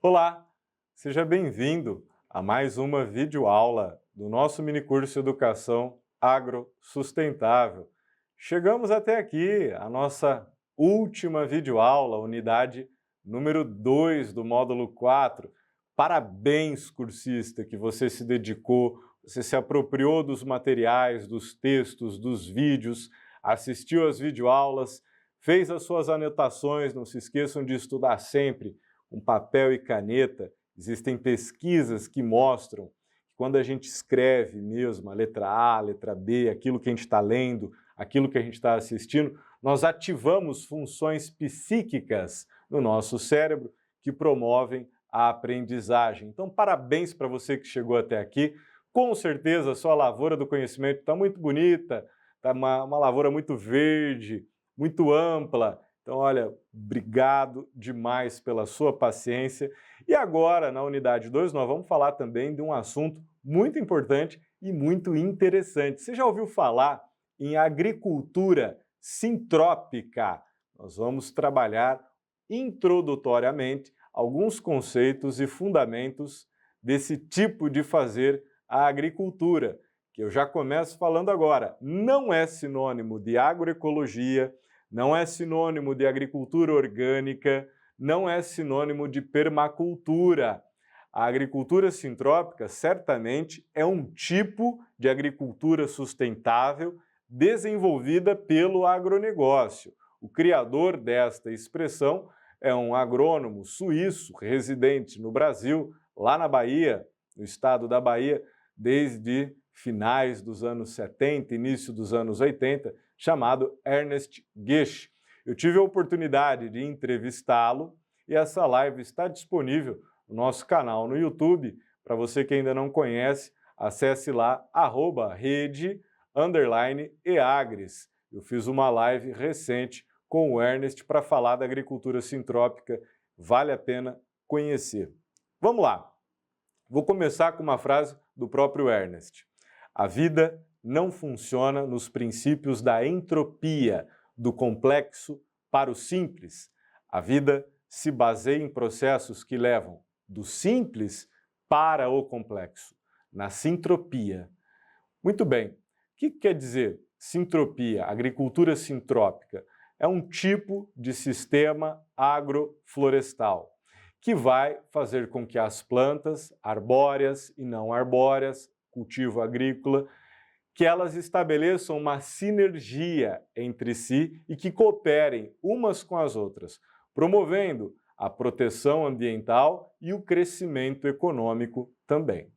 Olá, seja bem-vindo a mais uma videoaula do nosso minicurso Educação Agrosustentável. Chegamos até aqui, a nossa última videoaula, unidade número 2 do módulo 4. Parabéns, cursista, que você se dedicou, você se apropriou dos materiais, dos textos, dos vídeos, assistiu às videoaulas, fez as suas anotações, não se esqueçam de estudar sempre com papel e caneta. Existem pesquisas que mostram que quando a gente escreve mesmo a letra A, a letra B, aquilo que a gente está lendo, aquilo que a gente está assistindo, nós ativamos funções psíquicas no nosso cérebro que promovem a aprendizagem. Então, parabéns para você que chegou até aqui. Com certeza, a sua lavoura do conhecimento está muito bonita, está uma lavoura muito verde, muito ampla. Então, olha, obrigado demais pela sua paciência. E agora, na unidade 2, nós vamos falar também de um assunto muito importante e muito interessante. Você já ouviu falar em agricultura sintrópica? Nós vamos trabalhar introdutoriamente alguns conceitos e fundamentos desse tipo de fazer a agricultura, que eu já começo falando agora. Não é sinônimo de agroecologia, não é sinônimo de agricultura orgânica, não é sinônimo de permacultura. A agricultura sintrópica certamente é um tipo de agricultura sustentável desenvolvida pelo agronegócio. O criador desta expressão é um agrônomo suíço residente no Brasil, lá na Bahia, no estado da Bahia, desde finais dos anos 70, início dos anos 80, chamado Ernest Gish. Eu tive a oportunidade de entrevistá-lo e essa live está disponível no nosso canal no YouTube. Para você que ainda não conhece, acesse lá @rede_eagris. Eu fiz uma live recente com o Ernest para falar da agricultura sintrópica. Vale a pena conhecer. Vamos lá. Vou começar com uma frase do próprio Ernest. A vida não funciona nos princípios da entropia, do complexo para o simples. A vida se baseia em processos que levam do simples para o complexo, na sintropia. Muito bem. O que quer dizer sintropia, agricultura sintrópica? É um tipo de sistema agroflorestal que vai fazer com que as plantas arbóreas e não arbóreas, cultivo agrícola, que elas estabeleçam uma sinergia entre si e que cooperem umas com as outras, promovendo a proteção ambiental e o crescimento econômico também.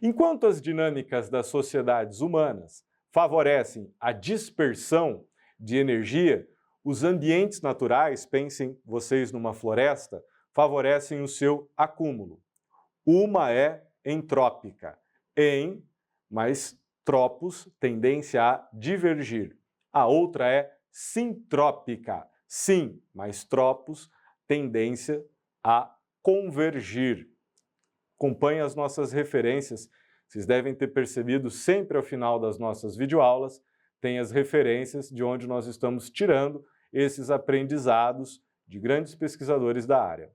Enquanto as dinâmicas das sociedades humanas favorecem a dispersão de energia, os ambientes naturais, pensem vocês numa floresta, favorecem o seu acúmulo. Uma é entrópica, mais tropos, tendência a divergir. A outra é sintrópica, sim, mais tropos, tendência a convergir. Acompanhe as nossas referências. Vocês devem ter percebido sempre ao final das nossas videoaulas, tem as referências de onde nós estamos tirando esses aprendizados de grandes pesquisadores da área.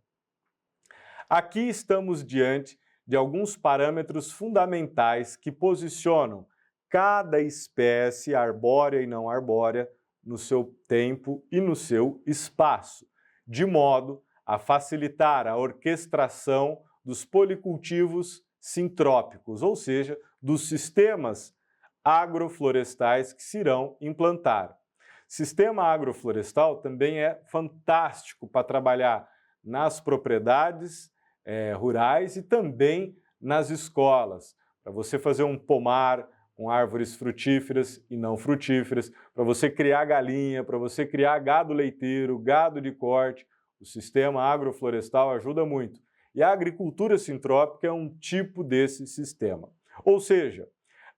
Aqui estamos diante de alguns parâmetros fundamentais que posicionam cada espécie arbórea e não arbórea no seu tempo e no seu espaço, de modo a facilitar a orquestração dos policultivos sintrópicos, ou seja, dos sistemas agroflorestais que se irão implantar. Sistema agroflorestal também é fantástico para trabalhar nas propriedades rurais e também nas escolas, para você fazer um pomar com árvores frutíferas e não frutíferas, para você criar galinha, para você criar gado leiteiro, gado de corte. O sistema agroflorestal ajuda muito. E a agricultura sintrópica é um tipo desse sistema. Ou seja,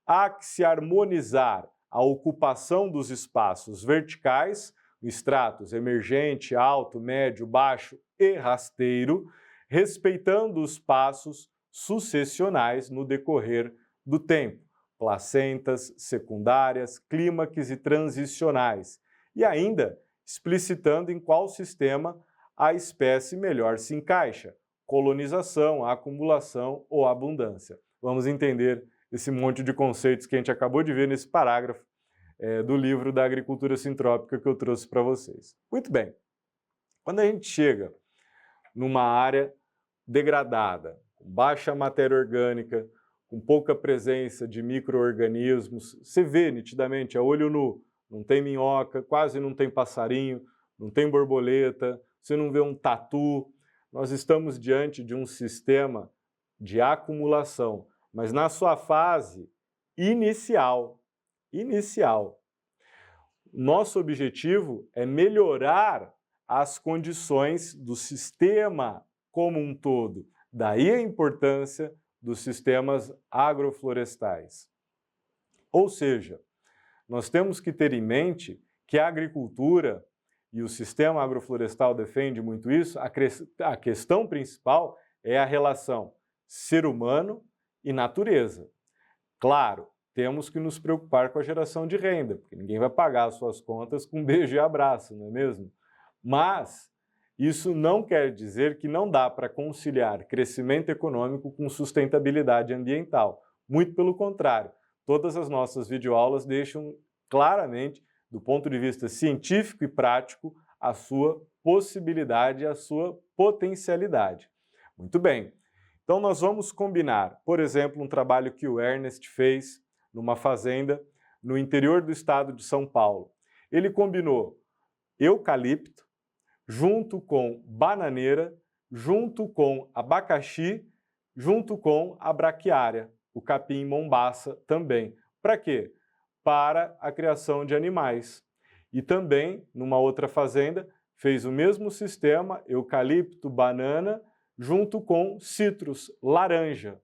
há que se harmonizar a ocupação dos espaços verticais, estratos emergente, alto, médio, baixo e rasteiro, respeitando os passos sucessionais no decorrer do tempo, placentas, secundárias, clímax e transicionais, e ainda explicitando em qual sistema a espécie melhor se encaixa, colonização, a acumulação ou a abundância. Vamos entender esse monte de conceitos que a gente acabou de ver nesse parágrafo do livro da Agricultura Sintrópica que eu trouxe para vocês. Muito bem, quando a gente chega numa área degradada, com baixa matéria orgânica, com pouca presença de micro-organismos, você vê nitidamente, a olho nu, não tem minhoca, quase não tem passarinho, não tem borboleta, você não vê um tatu. Nós estamos diante de um sistema de acumulação, mas na sua fase inicial. Nosso objetivo é melhorar as condições do sistema como um todo. Daí a importância dos sistemas agroflorestais. Ou seja, nós temos que ter em mente que a agricultura e o sistema agroflorestal defende muito isso, a questão principal é a relação ser humano e natureza. Claro, temos que nos preocupar com a geração de renda, porque ninguém vai pagar as suas contas com beijo e abraço, não é mesmo? Mas isso não quer dizer que não dá para conciliar crescimento econômico com sustentabilidade ambiental. Muito pelo contrário, todas as nossas videoaulas deixam claramente, do ponto de vista científico e prático, a sua possibilidade, a sua potencialidade. Muito bem, então nós vamos combinar, por exemplo, um trabalho que o Ernest fez numa fazenda no interior do estado de São Paulo. Ele combinou eucalipto, junto com bananeira, junto com abacaxi, junto com a braquiária, o capim mombaça também. Para quê? Para a criação de animais. E também, numa outra fazenda, fez o mesmo sistema, eucalipto, banana, junto com citros, laranja.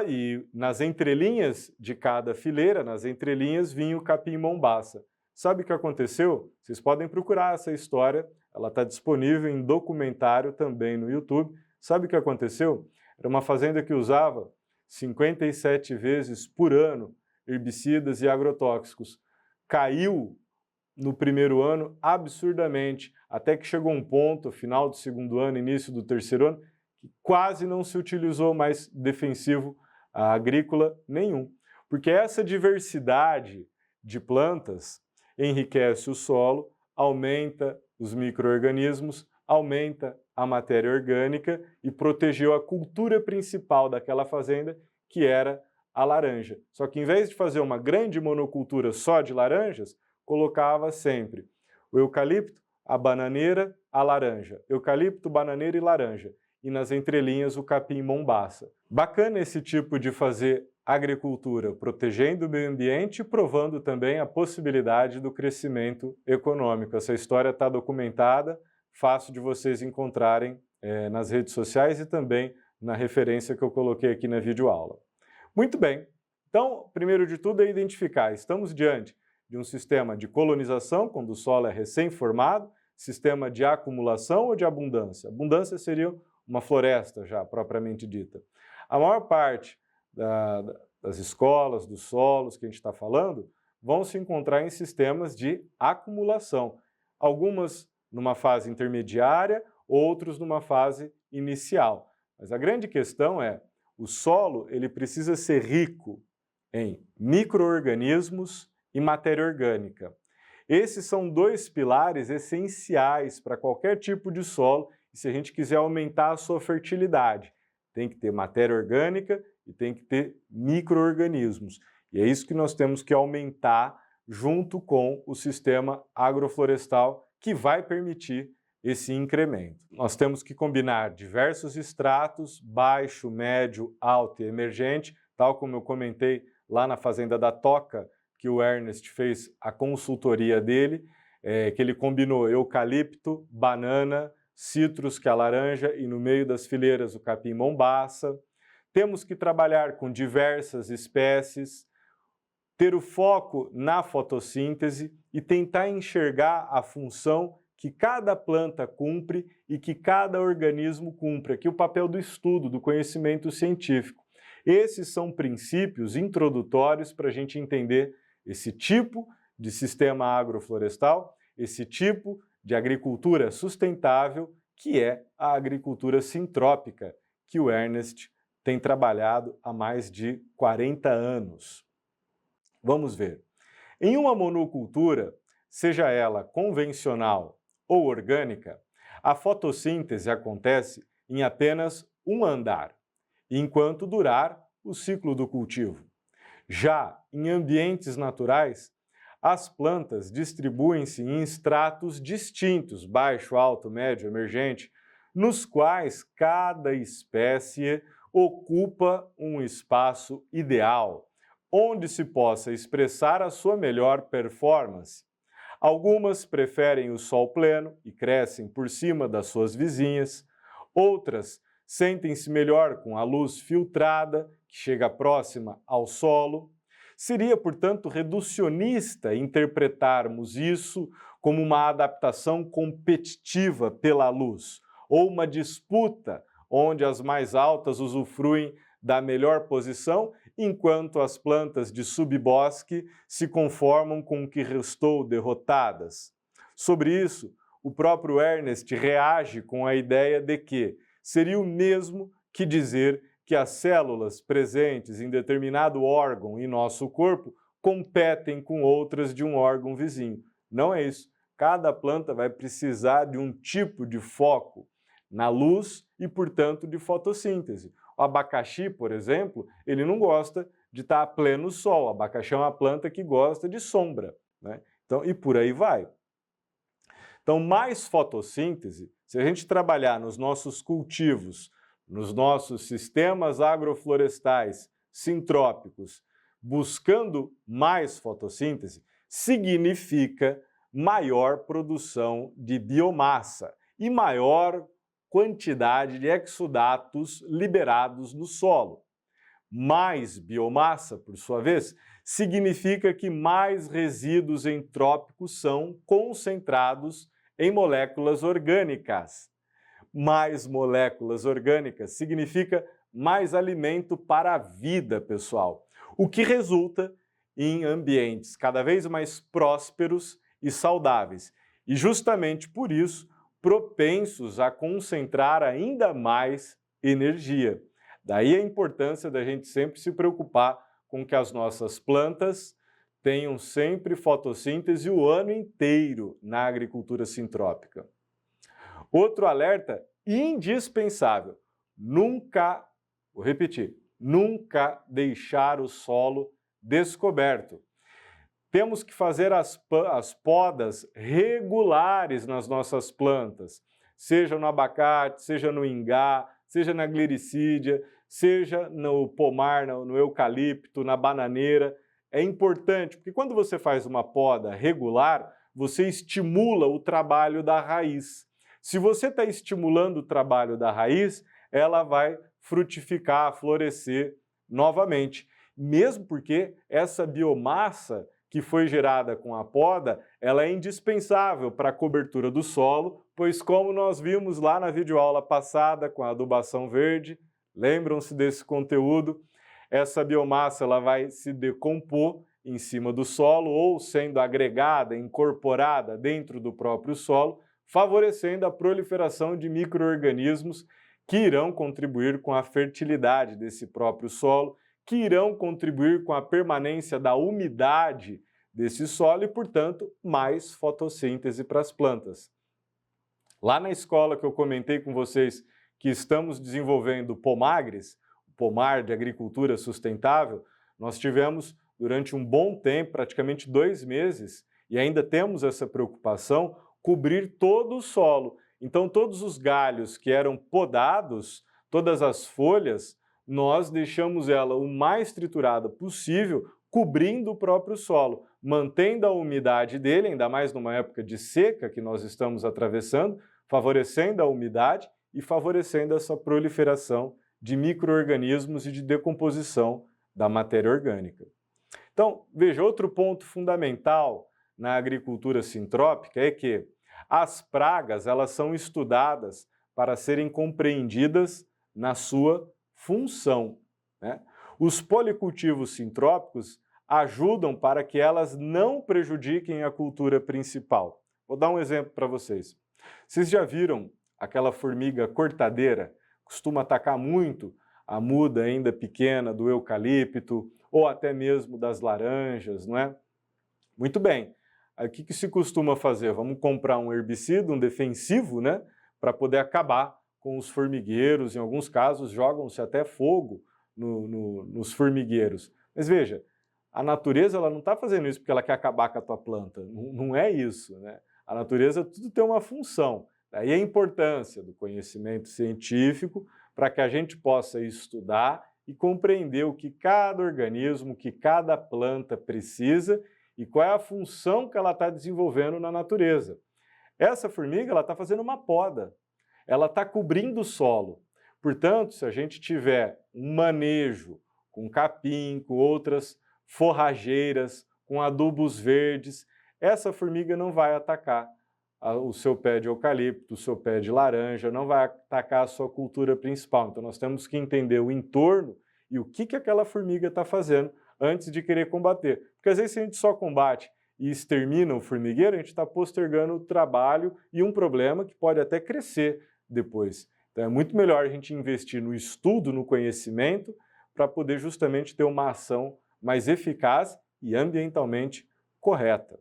E nas entrelinhas de cada fileira, nas entrelinhas, vinha o capim mombaça. Sabe o que aconteceu? Vocês podem procurar essa história, ela está disponível em documentário também no YouTube. Sabe o que aconteceu? Era uma fazenda que usava 57 vezes por ano herbicidas e agrotóxicos. Caiu no primeiro ano absurdamente, até que chegou um ponto, final do segundo ano, início do terceiro ano, que quase não se utilizou mais defensivo agrícola nenhum. Porque essa diversidade de plantas enriquece o solo, aumenta os micro-organismos, aumenta a matéria orgânica e protegeu a cultura principal daquela fazenda, que era a laranja. Só que em vez de fazer uma grande monocultura só de laranjas, colocava sempre o eucalipto, a bananeira, a laranja. Eucalipto, bananeira e laranja. E nas entrelinhas o capim mombaça. Bacana esse tipo de fazer agricultura, protegendo o meio ambiente e provando também a possibilidade do crescimento econômico. Essa história está documentada, fácil de vocês encontrarem nas redes sociais e também na referência que eu coloquei aqui na videoaula. Muito bem, então, primeiro de tudo é identificar, estamos diante de um sistema de colonização, quando o solo é recém-formado, sistema de acumulação ou de abundância? Abundância seria uma floresta já, propriamente dita. A maior parte das escolas, dos solos que a gente está falando, vão se encontrar em sistemas de acumulação. Algumas numa fase intermediária, outros numa fase inicial. Mas a grande questão é, o solo ele precisa ser rico em micro-organismos e matéria orgânica. Esses são dois pilares essenciais para qualquer tipo de solo e se a gente quiser aumentar a sua fertilidade. Tem que ter matéria orgânica e tem que ter micro-organismos. E é isso que nós temos que aumentar junto com o sistema agroflorestal que vai permitir esse incremento. Nós temos que combinar diversos estratos, baixo, médio, alto e emergente, tal como eu comentei lá na Fazenda da Toca, que o Ernest fez a consultoria dele, que ele combinou eucalipto, banana, citros, que é a laranja, e no meio das fileiras o capim mombaça. Temos que trabalhar com diversas espécies, ter o foco na fotossíntese e tentar enxergar a função que cada planta cumpre e que cada organismo cumpre. Aqui o papel do estudo, do conhecimento científico. Esses são princípios introdutórios para a gente entender esse tipo de sistema agroflorestal, esse tipo de agricultura sustentável que é a agricultura sintrópica, que o Ernest tem trabalhado há mais de 40 anos. Vamos ver. Em uma monocultura, seja ela convencional ou orgânica, a fotossíntese acontece em apenas um andar, enquanto durar o ciclo do cultivo. Já em ambientes naturais, as plantas distribuem-se em estratos distintos, baixo, alto, médio, emergente, nos quais cada espécie ocupa um espaço ideal, onde se possa expressar a sua melhor performance. Algumas preferem o sol pleno e crescem por cima das suas vizinhas, outras sentem-se melhor com a luz filtrada, que chega próxima ao solo. Seria, portanto, reducionista interpretarmos isso como uma adaptação competitiva pela luz, ou uma disputa onde as mais altas usufruem da melhor posição, enquanto as plantas de subbosque se conformam com o que restou derrotadas. Sobre isso, o próprio Ernest reage com a ideia de que seria o mesmo que dizer que as células presentes em determinado órgão em nosso corpo competem com outras de um órgão vizinho. Não é isso. Cada planta vai precisar de um tipo de foco na luz e, portanto, de fotossíntese. O abacaxi, por exemplo, ele não gosta de estar a pleno sol. O abacaxi é uma planta que gosta de sombra, né? Então, e por aí vai. Então, mais fotossíntese, se a gente trabalhar nos nossos cultivos, nos nossos sistemas agroflorestais sintrópicos, buscando mais fotossíntese, significa maior produção de biomassa e maior quantidade de exudatos liberados no solo. Mais biomassa, por sua vez, significa que mais resíduos entrópicos são concentrados em moléculas orgânicas. Mais moléculas orgânicas significa mais alimento para a vida, pessoal, o que resulta em ambientes cada vez mais prósperos e saudáveis. E justamente por isso, propensos a concentrar ainda mais energia. Daí a importância da gente sempre se preocupar com que as nossas plantas tenham sempre fotossíntese o ano inteiro na agricultura sintrópica. Outro alerta indispensável: nunca, vou repetir, nunca deixar o solo descoberto. Temos que fazer as podas regulares nas nossas plantas, seja no abacate, seja no ingá, seja na glericídia, seja no pomar, no eucalipto, na bananeira. É importante, porque quando você faz uma poda regular, você estimula o trabalho da raiz. Se você está estimulando o trabalho da raiz, ela vai frutificar, florescer novamente. Mesmo porque essa biomassa que foi gerada com a poda, ela é indispensável para a cobertura do solo, pois como nós vimos lá na videoaula passada com a adubação verde, lembram-se desse conteúdo? Essa biomassa ela vai se decompor em cima do solo ou sendo agregada, incorporada dentro do próprio solo, favorecendo a proliferação de micro-organismos que irão contribuir com a fertilidade desse próprio solo, que irão contribuir com a permanência da umidade desse solo e, portanto, mais fotossíntese para as plantas. Lá na escola que eu comentei com vocês que estamos desenvolvendo o Pomagres, o Pomar de Agricultura Sustentável, nós tivemos durante um bom tempo, praticamente 2 meses, e ainda temos essa preocupação, cobrir todo o solo. Então, todos os galhos que eram podados, todas as folhas, nós deixamos ela o mais triturada possível, cobrindo o próprio solo, mantendo a umidade dele, ainda mais numa época de seca que nós estamos atravessando, favorecendo a umidade e favorecendo essa proliferação de micro-organismos e de decomposição da matéria orgânica. Então, veja, outro ponto fundamental na agricultura sintrópica é que as pragas elas são estudadas para serem compreendidas na sua função, né? Os policultivos sintrópicos ajudam para que elas não prejudiquem a cultura principal. Vou dar um exemplo para vocês. Vocês já viram aquela formiga cortadeira, costuma atacar muito a muda ainda pequena do eucalipto ou até mesmo das laranjas, não é? Muito bem. Aí, o que se costuma fazer? Vamos comprar um herbicida, um defensivo, né, para poder acabar com os formigueiros. Em alguns casos, jogam-se até fogo nos formigueiros. Mas veja, a natureza ela não está fazendo isso porque ela quer acabar com a tua planta. Não é isso, né? A natureza tudo tem uma função. Daí a importância do conhecimento científico para que a gente possa estudar e compreender o que cada organismo, o que cada planta precisa e qual é a função que ela está desenvolvendo na natureza. Essa formiga ela está fazendo uma poda, ela está cobrindo o solo. Portanto, se a gente tiver um manejo com capim, com outras forrageiras, com adubos verdes, essa formiga não vai atacar o seu pé de eucalipto, o seu pé de laranja, não vai atacar a sua cultura principal. Então nós temos que entender o entorno e o que aquela formiga está fazendo antes de querer combater. Porque às vezes se a gente só combate e extermina o formigueiro, a gente está postergando o trabalho e um problema que pode até crescer depois. Então é muito melhor a gente investir no estudo, no conhecimento, para poder justamente ter uma ação mais eficaz e ambientalmente correta.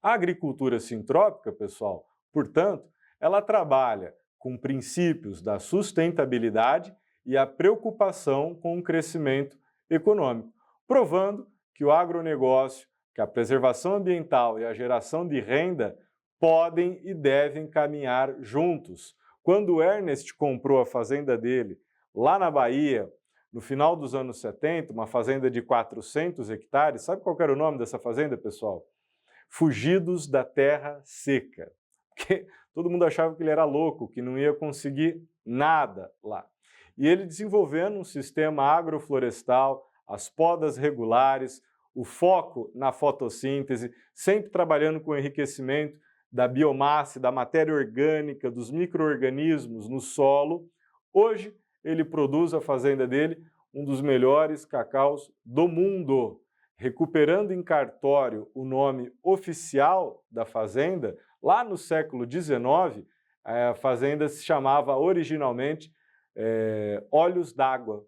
A agricultura sintrópica, pessoal, portanto, ela trabalha com princípios da sustentabilidade e a preocupação com o crescimento econômico, provando que o agronegócio, que a preservação ambiental e a geração de renda podem e devem caminhar juntos. Quando o Ernest comprou a fazenda dele lá na Bahia, no final dos anos 70, uma fazenda de 400 hectares, sabe qual era o nome dessa fazenda, pessoal? Fugidos da Terra Seca, porque todo mundo achava que ele era louco, que não ia conseguir nada lá. E ele desenvolvendo um sistema agroflorestal, as podas regulares, o foco na fotossíntese, sempre trabalhando com o enriquecimento da biomassa, da matéria orgânica, dos micro-organismos no solo. Hoje ele produz a fazenda dele um dos melhores cacaus do mundo. Recuperando em cartório o nome oficial da fazenda, lá no século XIX, a fazenda se chamava originalmente Olhos d'Água.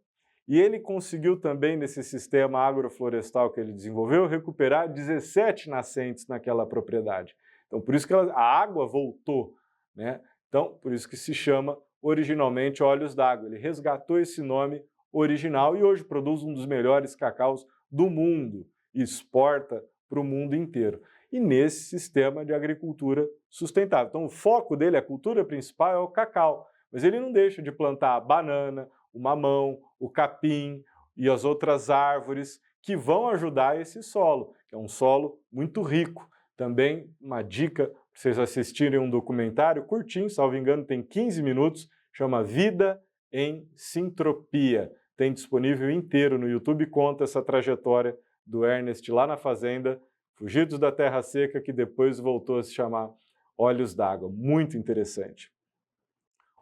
E ele conseguiu também, nesse sistema agroflorestal que ele desenvolveu, recuperar 17 nascentes naquela propriedade. Então, por isso que a água voltou, né? Então, por isso que se chama originalmente Olhos d'Água. Ele resgatou esse nome original e hoje produz um dos melhores cacaus do mundo e exporta para o mundo inteiro. E nesse sistema de agricultura sustentável. Então o foco dele, a cultura principal é o cacau, mas ele não deixa de plantar a banana, o mamão, o capim e as outras árvores que vão ajudar esse solo, que é um solo muito rico. Também uma dica para vocês assistirem um documentário curtinho, salvo engano tem 15 minutos, chama Vida em Sintropia. Tem disponível inteiro no YouTube, conta essa trajetória do Ernest lá na fazenda, Fugidos da Terra Seca, que depois voltou a se chamar Olhos d'Água. Muito interessante.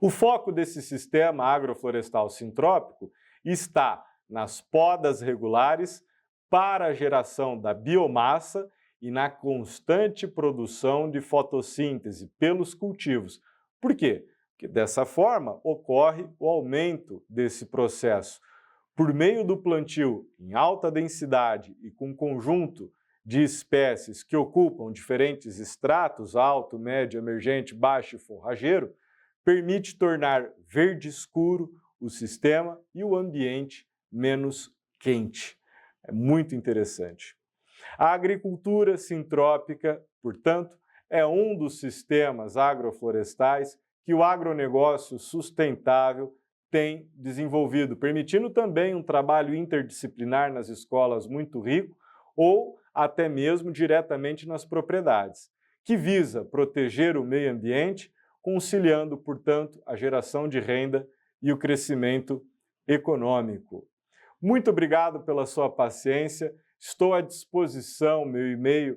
O foco desse sistema agroflorestal sintrópico está nas podas regulares para a geração da biomassa e na constante produção de fotossíntese pelos cultivos. Por quê? Porque dessa forma ocorre o aumento desse processo. Por meio do plantio em alta densidade e com conjunto de espécies que ocupam diferentes estratos, alto, médio, emergente, baixo e forrageiro, permite tornar verde escuro o sistema e o ambiente menos quente. É muito interessante. A agricultura sintrópica, portanto, é um dos sistemas agroflorestais que o agronegócio sustentável tem desenvolvido, permitindo também um trabalho interdisciplinar nas escolas muito rico ou até mesmo diretamente nas propriedades, que visa proteger o meio ambiente, conciliando, portanto, a geração de renda e o crescimento econômico. Muito obrigado pela sua paciência, estou à disposição, meu e-mail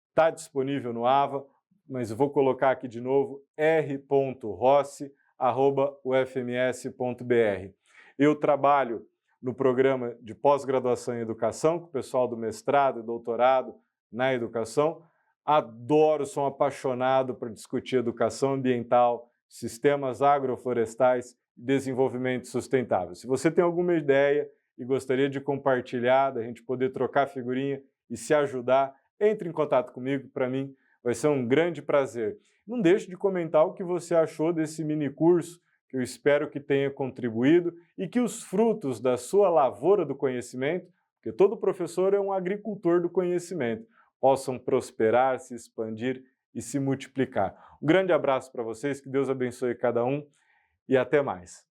está disponível no AVA, mas eu vou colocar aqui de novo, r.rossi@ufms.br. Eu trabalho no programa de pós-graduação em educação, com o pessoal do mestrado e doutorado na educação. Adoro, sou um apaixonado por discutir educação ambiental sistemas agroflorestais e desenvolvimento sustentável. Se você tem alguma ideia e gostaria de compartilhar, da gente poder trocar figurinha e se ajudar, entre em contato comigo, para mim vai ser um grande prazer. Não deixe de comentar o que você achou desse mini curso, que eu espero que tenha contribuído e que os frutos da sua lavoura do conhecimento, porque todo professor é um agricultor do conhecimento, possam prosperar, se expandir e se multiplicar. Um grande abraço para vocês, que Deus abençoe cada um e até mais.